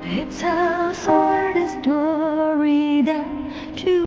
It's a sort of story that you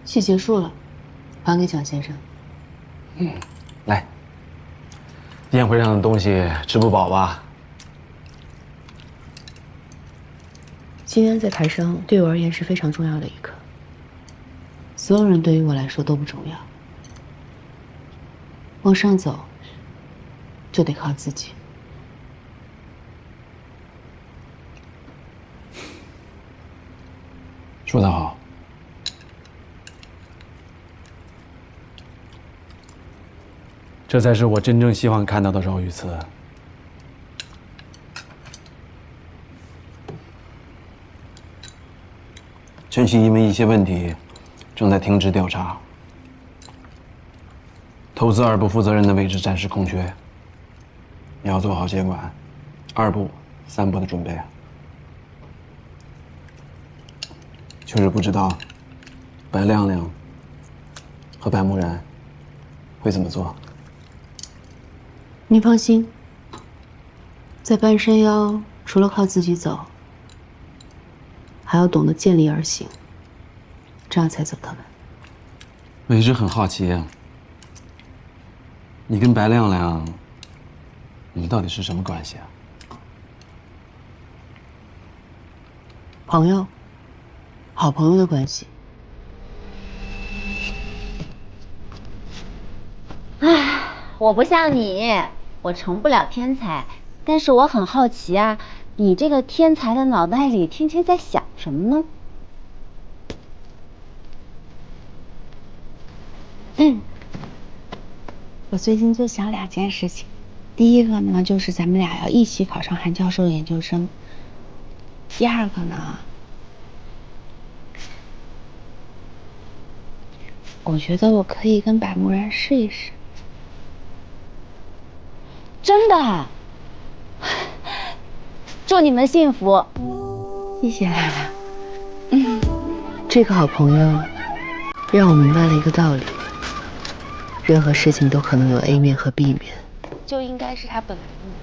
戏结束了，还给蒋先生。来，宴会上的东西吃不饱吧？今天在台上对我而言是非常重要的一刻。所有人对于我来说都不重要，往上走就得靠自己。说得好。这才是我真正希望看到的饶雨慈。陈曦因为一些问题，正在停职调查。投资二部负责人的位置暂时空缺，你要做好接管二部、三部的准备。确实不知道白亮亮和白木然会怎么做。你放心，在半山腰除了靠自己走，还要懂得见利而行，这样才走得稳。我一直很好奇，你跟白亮亮，你们到底是什么关系啊？朋友，好朋友的关系。唉，我不像你，我成不了天才，但是我很好奇啊，你这个天才的脑袋里天天在想什么呢？我最近就想2件事情，第一个呢，就是咱们俩要一起考上韩教授研究生；第二个呢，我觉得我可以跟白木然试一试。真的，祝你们幸福。谢谢亮亮。这个好朋友让我明白了一个道理：任何事情都可能有 A 面和 B 面，就应该是他本来的模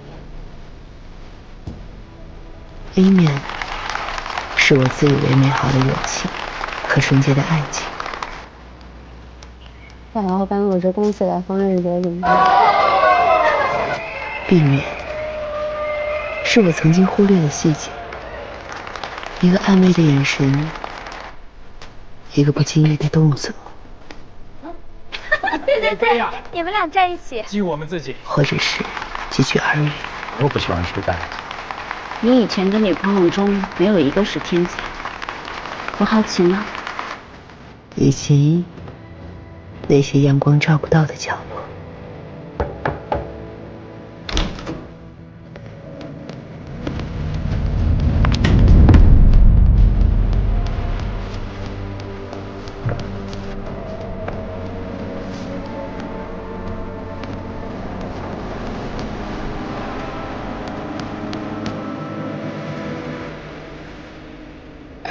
样。 A 面是我自以为美好的友情和纯洁的爱情，然后把我这东西来放在这里。B 面是我曾经忽略的细节，一个暧昧的眼神，一个不经意的动作，你们俩在一起，激我们自己。或者是几句耳语。我不喜欢书呆。你以前的女朋友中没有一个是天才，我好奇呢。以及那些阳光照不到的角落。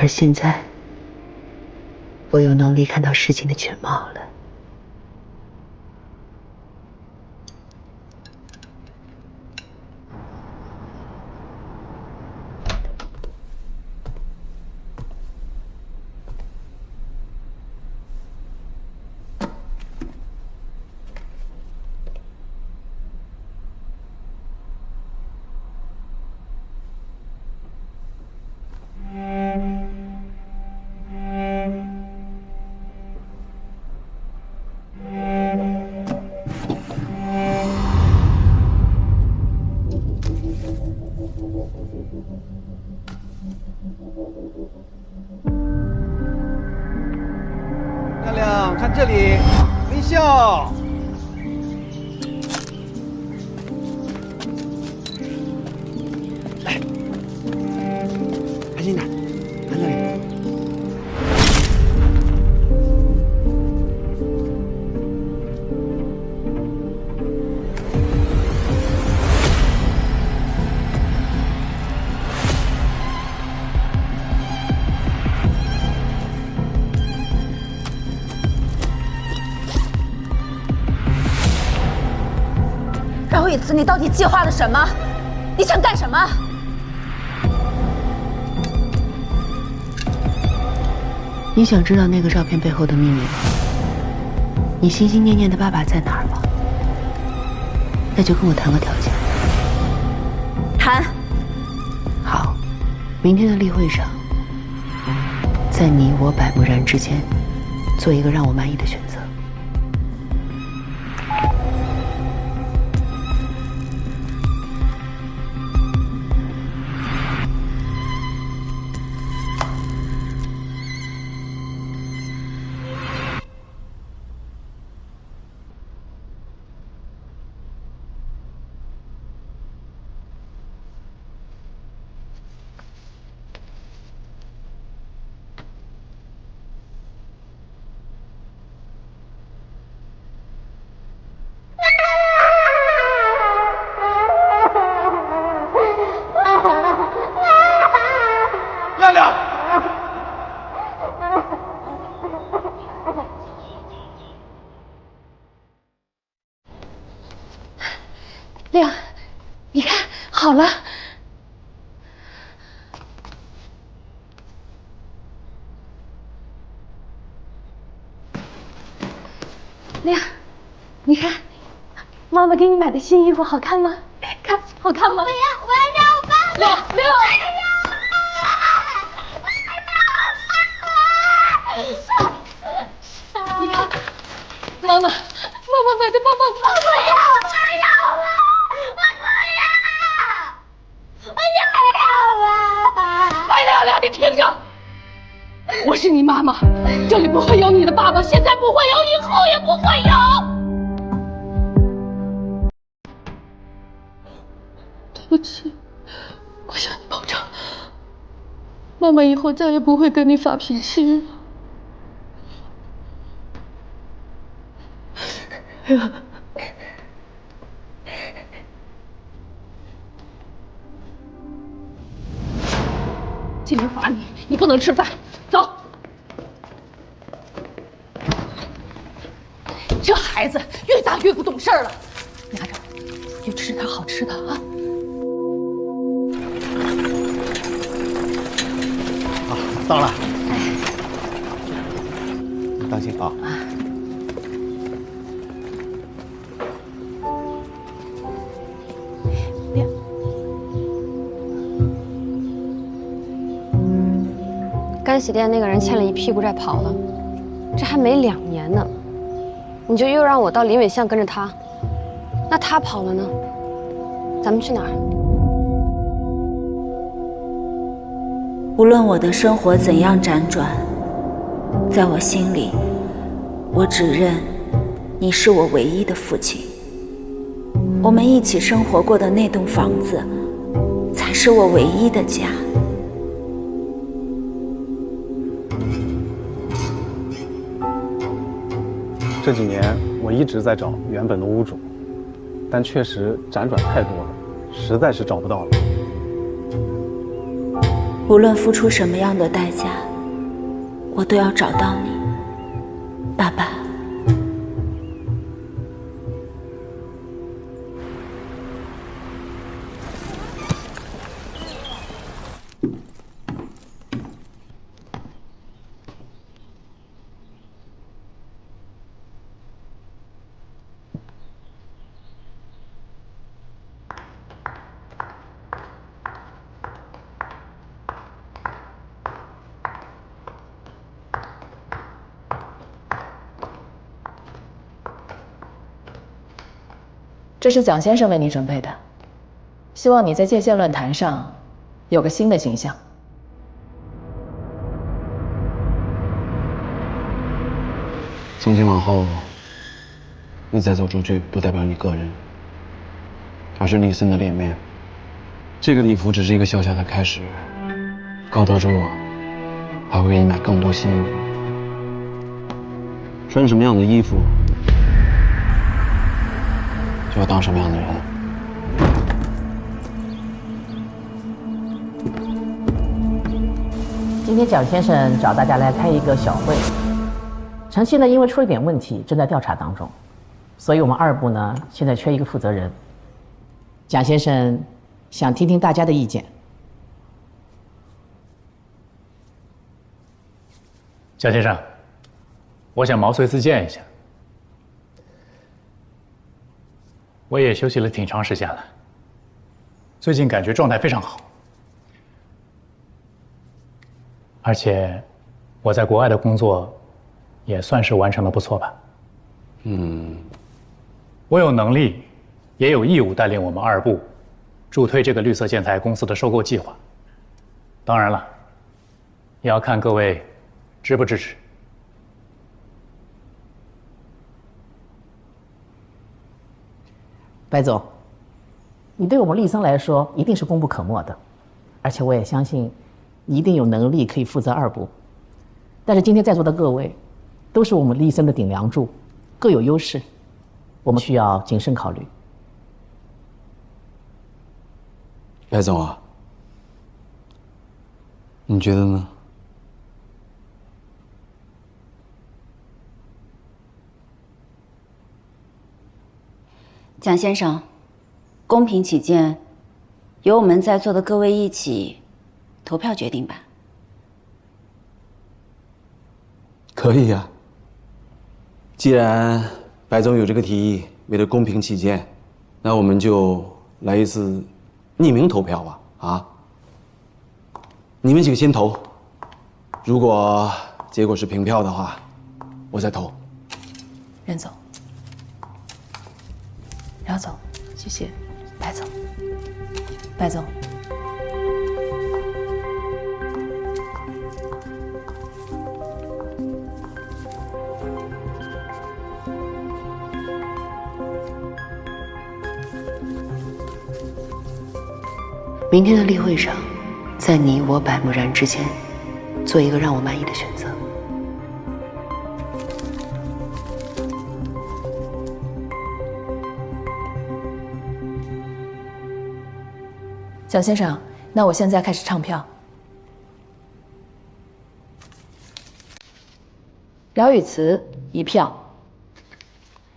而现在，我有能力看到事情的全貌了。亮亮，看这里，微笑。来，开心点，看这里。饶雨慈，你到底计划了什么？你想干什么？你想知道那个照片背后的秘密吗？你心心念念的爸爸在哪儿吗？那就跟我谈个条件。谈。好，明天的例会上，在你我百木然之间，做一个让我满意的选择。亮亮，亮，你看好了。亮，你看，妈妈给你买的新衣服好看吗？看，好看吗？我要让我爸爸。亮，你看，妈妈买的棒棒糖。我不要，白亮亮，你听着，我是你妈妈，这里不会有你的爸爸，现在不会有，以后也不会有。对不起，我向你保证，妈妈以后再也不会跟你发脾气。今天罚你，你不能吃饭，走。这孩子越大越不懂事了，拿着，就吃点好吃的啊。好，到了。你当心啊。干洗店那个人欠了一屁股债跑了，这还没2年呢，你就又让我到林伟巷跟着他，那他跑了呢？咱们去哪儿？无论我的生活怎样辗转，在我心里，我只认你是我唯一的父亲。我们一起生活过的那栋房子，才是我唯一的家。这几年我一直在找原本的屋主，但确实辗转太多了，实在是找不到了。无论付出什么样的代价，我都要找到你。爸爸。这是蒋先生为你准备的，希望你在界限论坛上有个新的形象。从今往后，你再走出去，不代表你个人，而是李森的脸面。这个礼服只是一个小小的开始，高德柱还会给你买更多新衣服。穿什么样的衣服，就要当什么样的人。今天蒋先生找大家来开一个小会。城西呢，因为出了点问题，正在调查当中，所以我们二部呢现在缺一个负责人。蒋先生想听听大家的意见。蒋先生，我想毛遂自荐一下。我也休息了挺长时间了，最近感觉状态非常好，而且我在国外的工作也算是完成的不错吧。我有能力，也有义务带领我们二部助推这个绿色建材公司的收购计划。当然了，也要看各位支不支持。白总，你对我们立森来说一定是功不可没的，而且我也相信你一定有能力可以负责二部。但是今天在座的各位都是我们立森的顶梁柱，各有优势，我们需要谨慎考虑。白总啊，你觉得呢？蒋先生，公平起见，由我们在座的各位一起投票决定吧。可以呀。既然白总有这个提议，为了公平起见，那我们就来一次匿名投票吧。啊，你们几个先投，如果结果是平票的话，我再投。任总。姚总，谢谢。白总，白总，明天的例会上，在你我百木然之间，做一个让我满意的选择。蒋先生，那我现在开始唱票。廖宇慈1票，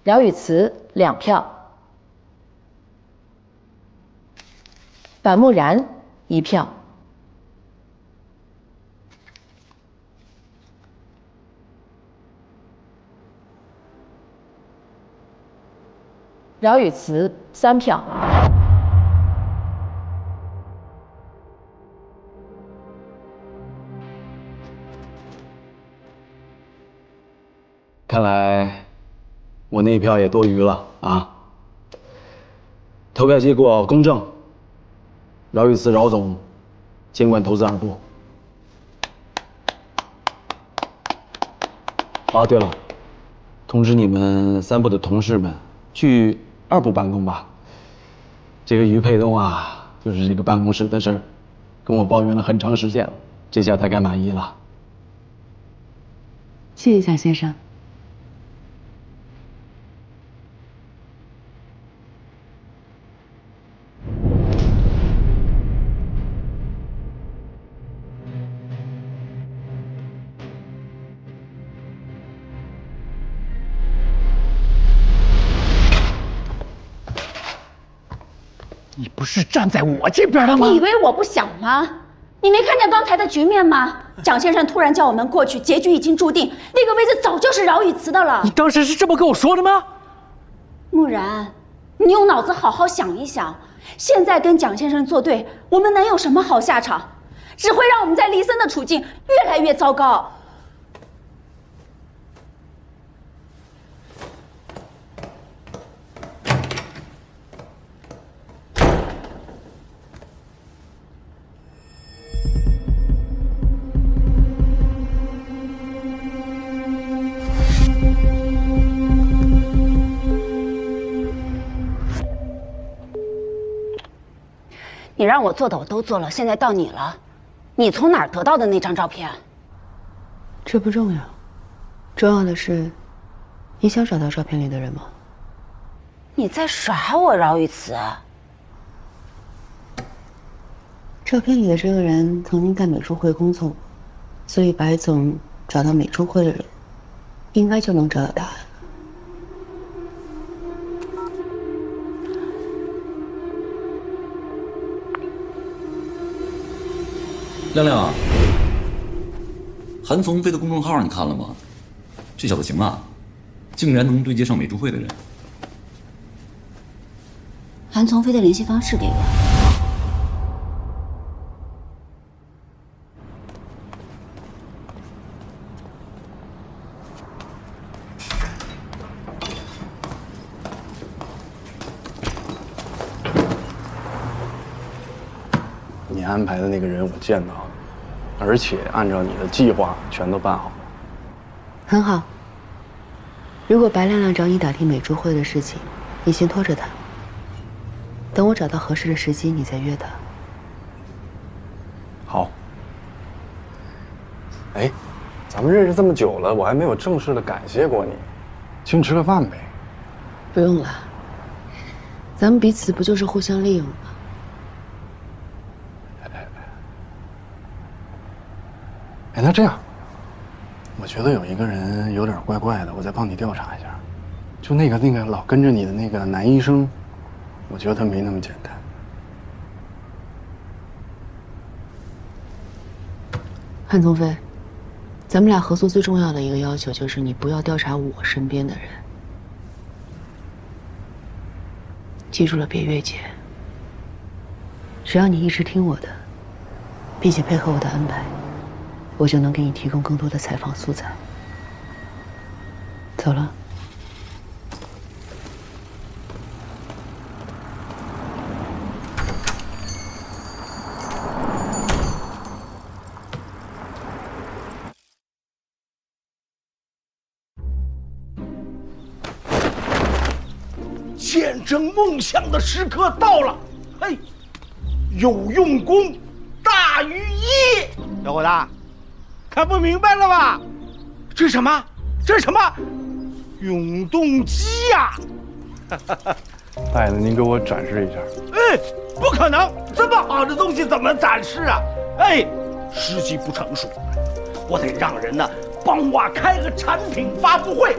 廖宇慈2票，板木然1票，廖宇慈3票。看来我那一票也多余了啊！投票结果公正，饶宇慈饶总监管投资二部。啊，对了，通知你们3部的同事们去2部办公吧。这个于佩东啊，就是这个办公室的事儿，跟我抱怨了很长时间了，这下他该满意了。谢谢蒋先生。不是站在我这边的吗？你以为我不想吗？你没看见刚才的局面吗？蒋先生突然叫我们过去，结局已经注定，那个位置早就是饶雨慈的了。你当时是这么跟我说的吗？木然，你用脑子好好想一想，现在跟蒋先生作对，我们能有什么好下场？只会让我们在黎森的处境越来越糟糕。你让我做的我都做了，现在到你了。你从哪儿得到的那张照片？这不重要，重要的是，你想找到照片里的人吗？你在耍我，饶雨慈。照片里的这个人曾经在美术会工作过，所以白总找到美术会的人，应该就能找到答案。亮亮，韩从飞的公众号你看了吗？这小子行啊，竟然能对接上美术会的人。韩从飞的联系方式给我。你安排的那个人我见到了，而且按照你的计划全都办好了。很好。如果白亮亮找你打听美术会的事情，你先拖着他，等我找到合适的时机，你再约他。好。哎，咱们认识这么久了，我还没有正式的感谢过你，请吃个饭呗。不用了，咱们彼此不就是互相利用吗？哎，那这样，我觉得有一个人有点怪怪的，我再帮你调查一下。就那个老跟着你的那个男医生，我觉得他没那么简单。韩从飞，咱们俩合作最重要的一个要求就是你不要调查我身边的人，记住了，别越界。只要你一直听我的，并且配合我的安排，我就能给你提供更多的采访素材。走了。见证梦想的时刻到了，嘿，有用功大于一。小伙子，看不明白了吧？这是什么？这是什么？永动机呀！大爷子，您给我展示一下。哎，不可能，这么好的东西怎么展示啊？哎，时机不成熟，我得让人呢帮我开个产品发布会，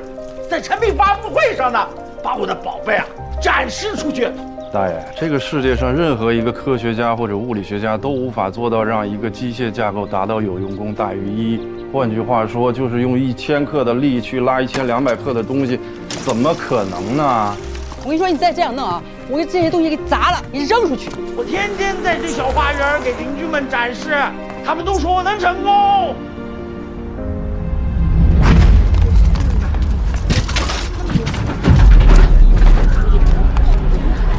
在产品发布会上呢，把我的宝贝啊展示出去。大爷，这个世界上任何一个科学家或者物理学家都无法做到让一个机械架构达到有用功大于一。换句话说，就是用1000克的力去拉1200克的东西，怎么可能呢？我跟你说，你再这样弄啊，我给这些东西给砸了，你扔出去。我天天在这小花园给邻居们展示，他们都说我能成功。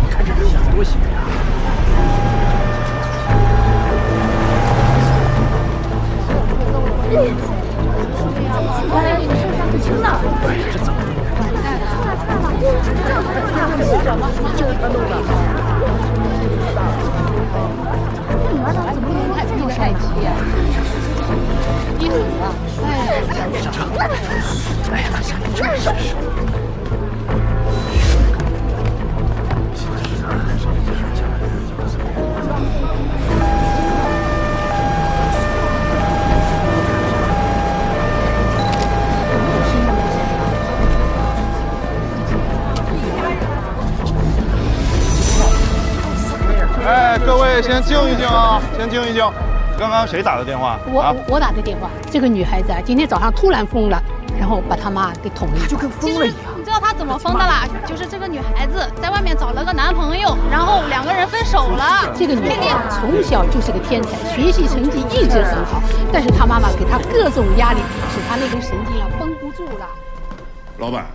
你看这人想多邪呀！对，这怎么？女儿呢？怎么能看这么帅气呀？你怎么了？哎呀，下面真是。先静一静啊，先静一静。刚刚谁打的电话？我打的电话。这个女孩子啊，今天早上突然疯了，然后把她妈给捅了一刀，就跟疯了一样。你知道她怎么疯的啦？就是这个女孩子在外面找了个男朋友，然后2个人分手了。这个女孩从小就是个天才，学习成绩一直很好，但是她妈妈给她各种压力，使她那根神经啊绷不住了。老板，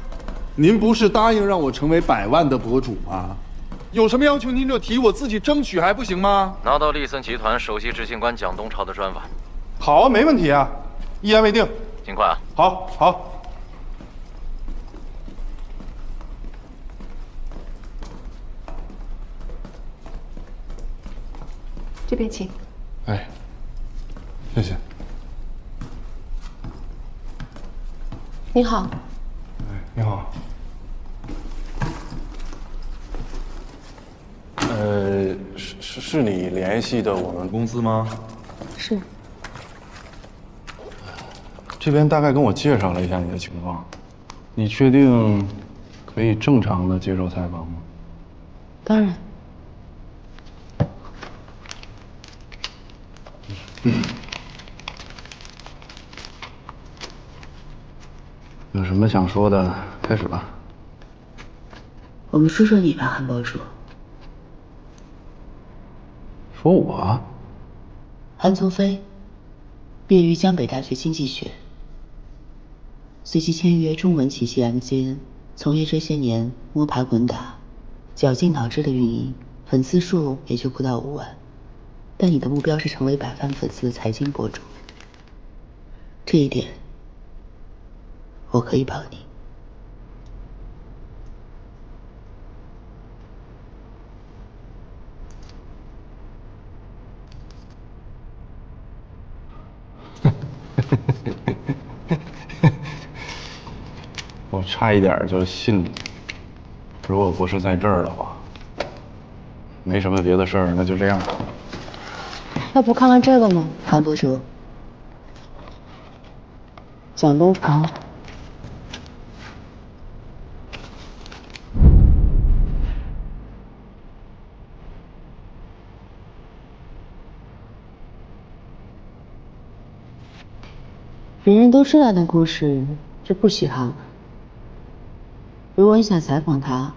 您不是答应让我成为100万的博主吗？有什么要求您就提，我自己争取还不行吗？拿到利森集团首席执行官蒋东潮的专访。好啊，没问题啊，一言为定。尽快啊！好，好。这边请。哎，谢谢。你好。哎，你好。是你联系的我们公司吗？是。这边大概跟我介绍了一下你的情况，你确定可以正常的接受采访吗？当然。有什么想说的，开始吧。我们说说你吧，韩博主。说我？韩从飞，毕业于江北大学经济学，随即签约中文企业 MCN， 从业这些年摸爬滚打，绞尽脑汁的运营，粉丝数也就不到5万。但你的目标是成为100万粉丝的财经博主，这一点我可以帮你。我差一点就信了，如果不是在这儿的话，没什么别的事儿，那就这样。要不看看这个吗，韩博主？蒋东潮。人人都知道的故事，这不稀罕。如果你想采访他，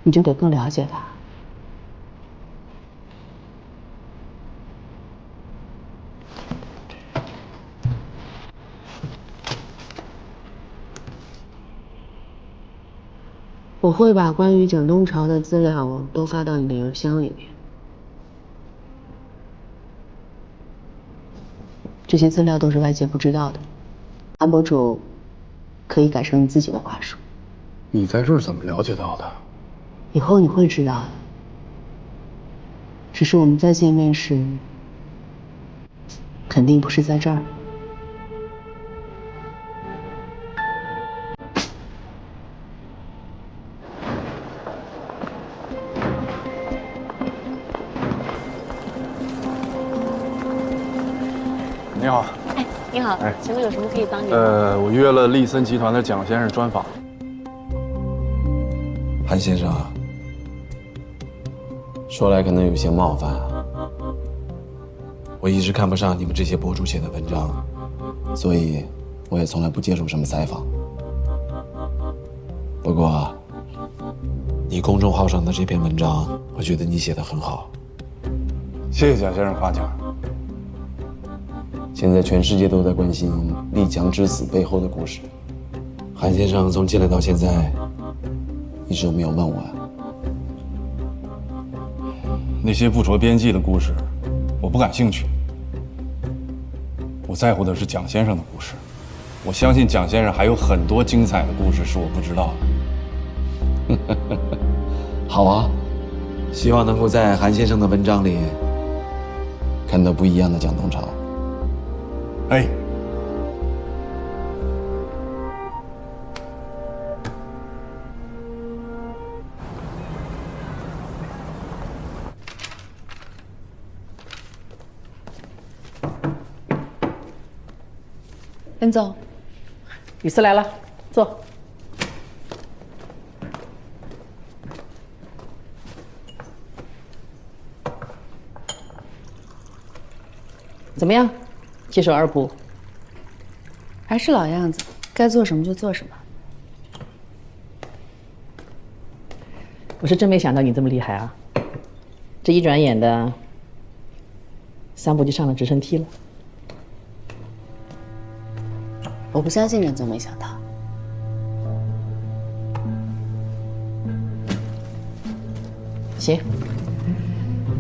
你就得更了解他。我会把关于蒋东潮的资料都发到你的邮箱里面。这些资料都是外界不知道的，韩博主可以改成你自己的话术。你在这儿怎么了解到的？以后你会知道的。只是我们再见面时，肯定不是在这儿。你好。哎，你好。哎，请问有什么可以帮你的？我约了利森集团的蒋先生专访。韩先生啊，说来可能有些冒犯啊，我一直看不上你们这些博主写的文章，所以我也从来不接受什么采访。不过啊，你公众号上的这篇文章，我觉得你写得很好。谢谢蒋先生夸奖。现在全世界都在关心丽江之死背后的故事，韩先生从进来到现在，一直都没有问我呀。那些不着边际的故事，我不感兴趣。我在乎的是蒋先生的故事，我相信蒋先生还有很多精彩的故事是我不知道的。好啊，希望能够在韩先生的文章里看到不一样的蒋东潮。哎，任总，李斯来了，坐。怎么样？接手二部？还是老样子，该做什么就做什么。我是真没想到你这么厉害啊！这一转眼的，3部就上了直升梯了。我不相信任总没想到。行，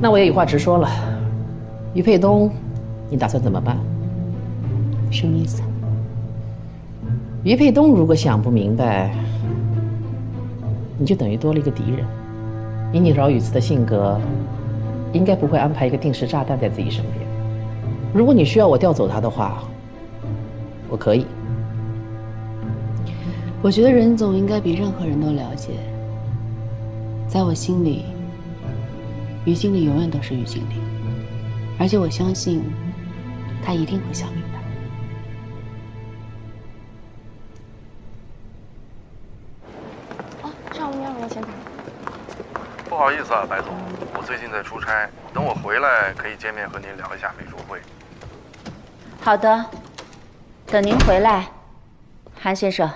那我也有话直说了。于佩东，你打算怎么办？什么意思？于佩东如果想不明白，你就等于多了一个敌人。以你饶雨慈的性格，应该不会安排一个定时炸弹在自己身边。如果你需要我调走他的话，我可以。我觉得任总应该比任何人都了解，在我心里，于经理永远都是于经理，而且我相信，他一定会想明白。上午要前台。不好意思啊，白总，我最近在出差，等我回来可以见面和您聊一下美术会。好的，等您回来，韩先生。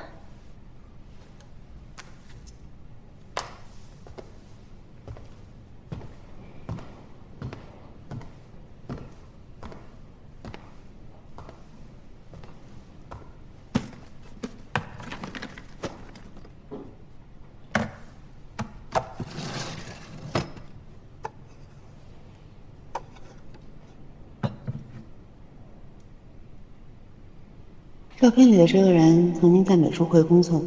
照片里的这个人曾经在美术会工作，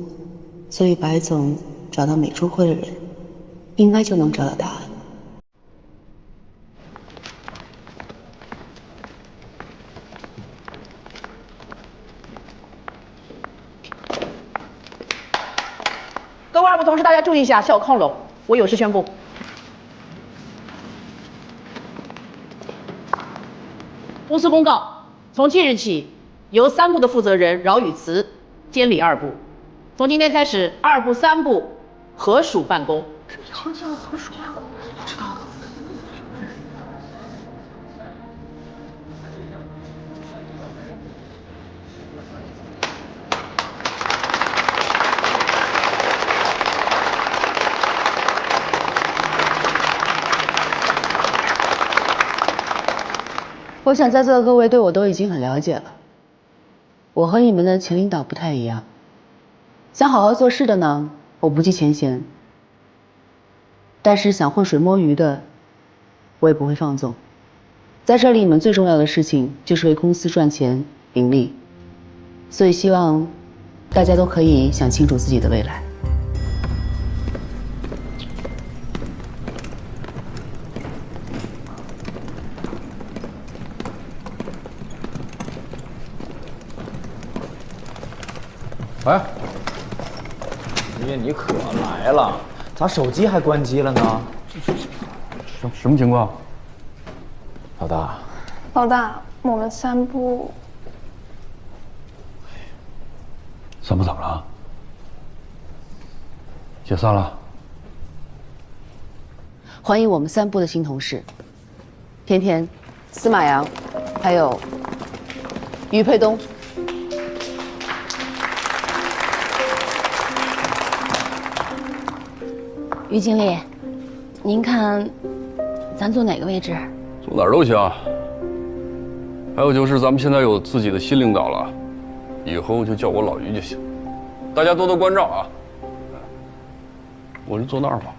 所以白总找到美术会的人，应该就能找到答案。各位二部同事，大家注意一下，向我靠拢，我有事宣布。公司公告，从即日起，由3部的负责人饶雨慈监理2部。从今天开始，2部、3部合署办公。以后就要合署办公，知道了。我想在座的各位对我都已经很了解了。我和你们的前领导不太一样，想好好做事的呢，我不计前嫌；但是想浑水摸鱼的，我也不会放纵。在这里，你们最重要的事情就是为公司赚钱盈利，所以希望大家都可以想清楚自己的未来。哎，你可来了，咋手机还关机了呢？什么情况？老大，老大，我们3部3部怎么了？解散了？欢迎我们3部的新同事：天天、司马阳，还有于佩东。于经理，您看，咱坐哪个位置？坐哪儿都行。还有就是咱们现在有自己的新领导了，以后就叫我老于就行。大家多多关照啊。我就坐那儿吧。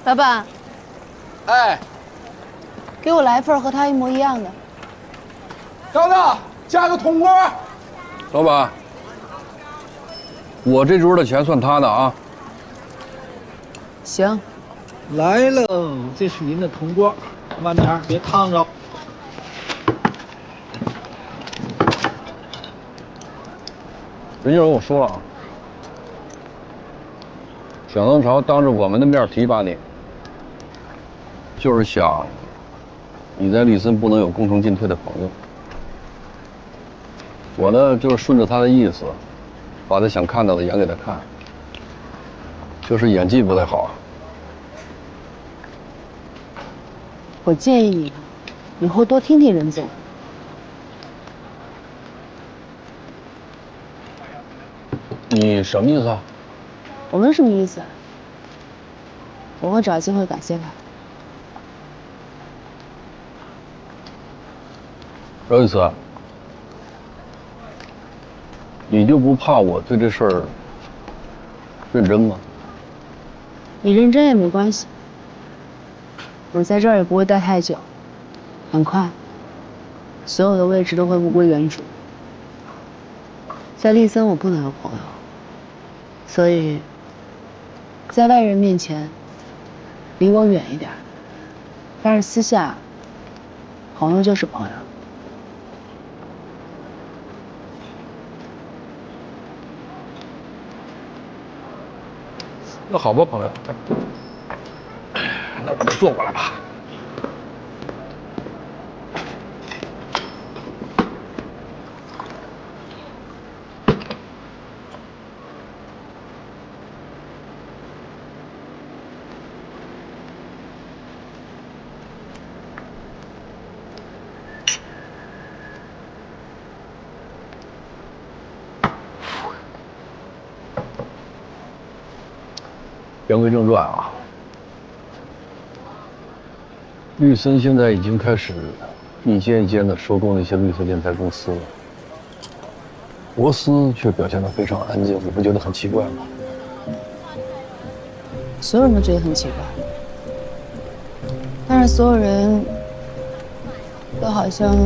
老板，哎，给我来一份和他一模一样的。等等，加个铜锅。老板，我这桌的钱算他的啊。行。来喽，这是您的铜锅，慢点，别烫着。人家跟我说了啊，蒋东朝当着我们的面提拔你，就是想你在丽森不能有共同进退的朋友。我呢，就是顺着他的意思，把他想看到的演给他看，就是演技不太好。我建议你以后多听听人总。你什么意思啊？我们什么意思啊？我会找机会感谢他。有意思，你就不怕我对这事儿认真吗？你认真也没关系，我在这儿也不会待太久，很快，所有的位置都会物归原主。在丽森我不能有朋友，所以，在外人面前，离我远一点。但是私下，朋友就是朋友。那好吧，朋友，那我们坐过来吧。言归正传啊，绿森现在已经开始一间一间的收购那些绿色建材公司了，博斯却表现得非常安静，你不觉得很奇怪吗？所有人都觉得很奇怪，但是所有人都好像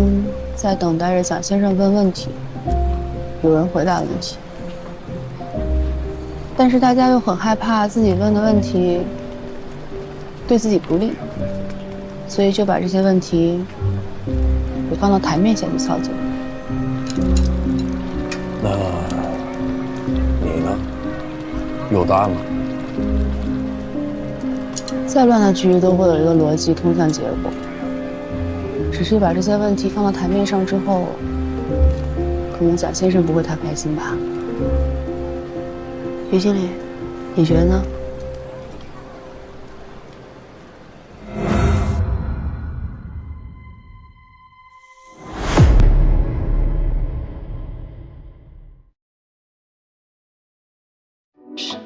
在等待着蒋先生问问题，有人回答问题。但是大家又很害怕自己问的问题对自己不利，所以就把这些问题给放到台面下去操作。那你呢？有答案吗？再乱的局都会有一个逻辑通向结果，只是把这些问题放到台面上之后，可能蒋先生不会太开心吧。于经理，你觉得呢？是